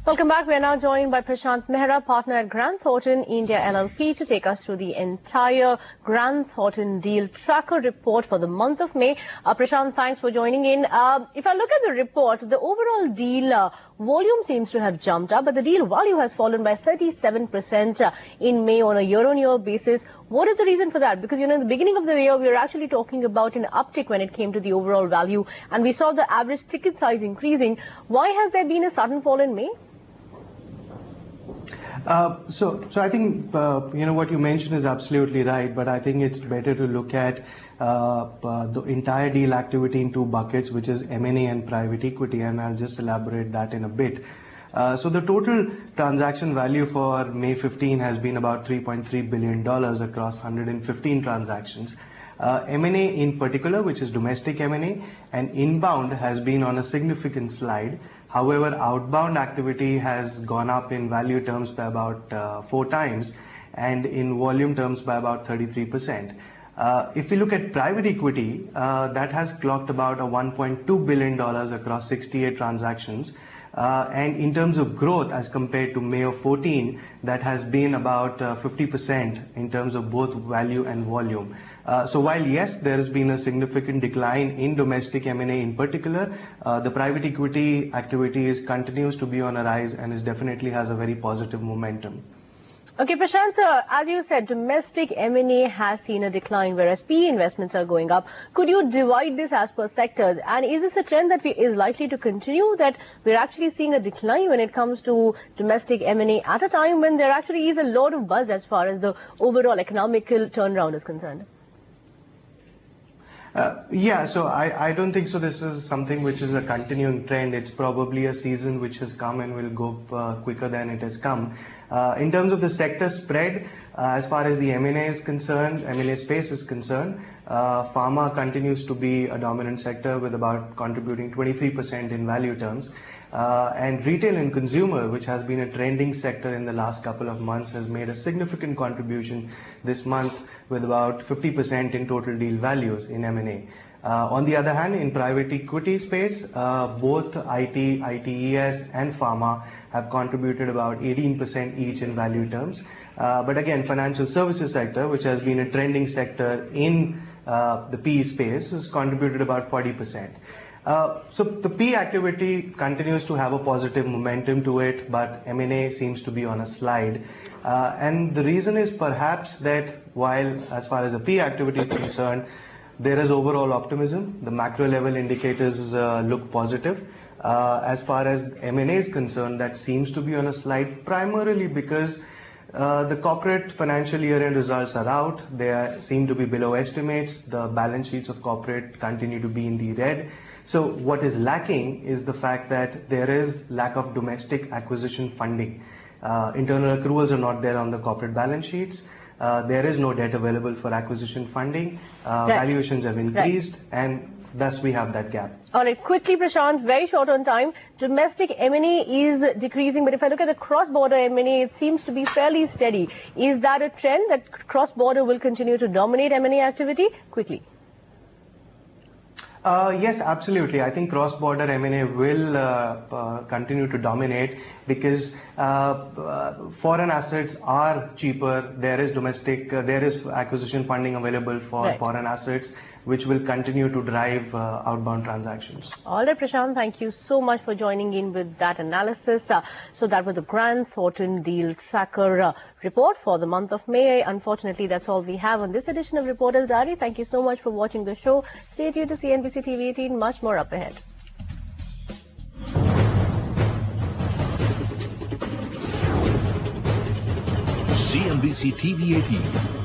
Welcome back. We are now joined by Prashant Mehra, partner at Thornton India LLP, to take us through the entire Thornton Dealtracker report for the month of May. Prashant, thanks for joining in. If I look at the report, the overall deal volume seems to have jumped up, but the deal value has fallen by 37% in May on a year-on-year basis. What is the reason for that? Because, in the beginning of the year, we were actually talking about an uptick when it came to the overall value, and we saw the average ticket size increasing. Why has there been a sudden fall in May? So I think, what you mentioned is absolutely right, but I think it's better to look at the entire deal activity in two buckets, which is M&A and private equity, and I'll just elaborate that in a bit. So the total transaction value for May 15 has been about $3.3 billion across 115 transactions. M&A in particular, which is domestic M&A, and inbound has been on a significant slide. However, outbound activity has gone up in value terms by about 4 times and in volume terms by about 33%. If we look at private equity, that has clocked about a $1.2 billion across 68 transactions. And in terms of growth as compared to May of 14, that has been about 50% in terms of both value and volume. So while yes, there has been a significant decline in domestic M&A in particular, the private equity activity continues to be on a rise and definitely has a very positive momentum. Okay, Prashant, as you said, domestic M&A has seen a decline, whereas PE investments are going up. Could you divide this as per sectors? And is this a trend that is likely to continue, that we're actually seeing a decline when it comes to domestic M&A at a time when there actually is a lot of buzz as far as the overall economical turnaround is concerned? So I don't think so. This is something which is a continuing trend. It's probably a season which has come and will go quicker than it has come. In terms of the sector spread, as far as the M&A is concerned, M&A space is concerned, pharma continues to be a dominant sector with about contributing 23% in value terms. And retail and consumer, which has been a trending sector in the last couple of months, has made a significant contribution this month with about 50% in total deal values in M&A. On the other hand, in private equity space, both IT, ITES and pharma have contributed about 18% each in value terms. But again, financial services sector, which has been a trending sector in the PE space, has contributed about 40%. So the PE activity continues to have a positive momentum to it, but M&A seems to be on a slide. And the reason is perhaps that while as far as the PE activity is concerned, there is overall optimism. The macro level indicators look positive. As far as M&A is concerned, that seems to be on a slide primarily because the corporate financial year-end results are out. They seem to be below estimates. The balance sheets of corporate continue to be in the red. So what is lacking is the fact that there is lack of domestic acquisition funding. Internal accruals are not there on the corporate balance sheets. There is no debt available for acquisition funding. Valuations have increased, and thus we have that gap. All right, quickly, Prashant, very short on time. Domestic M&A is decreasing, but if I look at the cross-border M&A, it seems to be fairly steady. Is that a trend that cross-border will continue to dominate M&A activity? Quickly. Yes, absolutely. I think cross-border M&A will continue to dominate because foreign assets are cheaper. There is acquisition funding available for foreign assets, which will continue to drive outbound transactions. All right, Prashant, thank you so much for joining in with that analysis. So that was the Thornton Dealtracker report for the month of May. Unfortunately, that's all we have on this edition of Reporter's Diary. Thank you so much for watching the show. Stay tuned to CNBC TV 18. Much more up ahead. CNBC TV 18.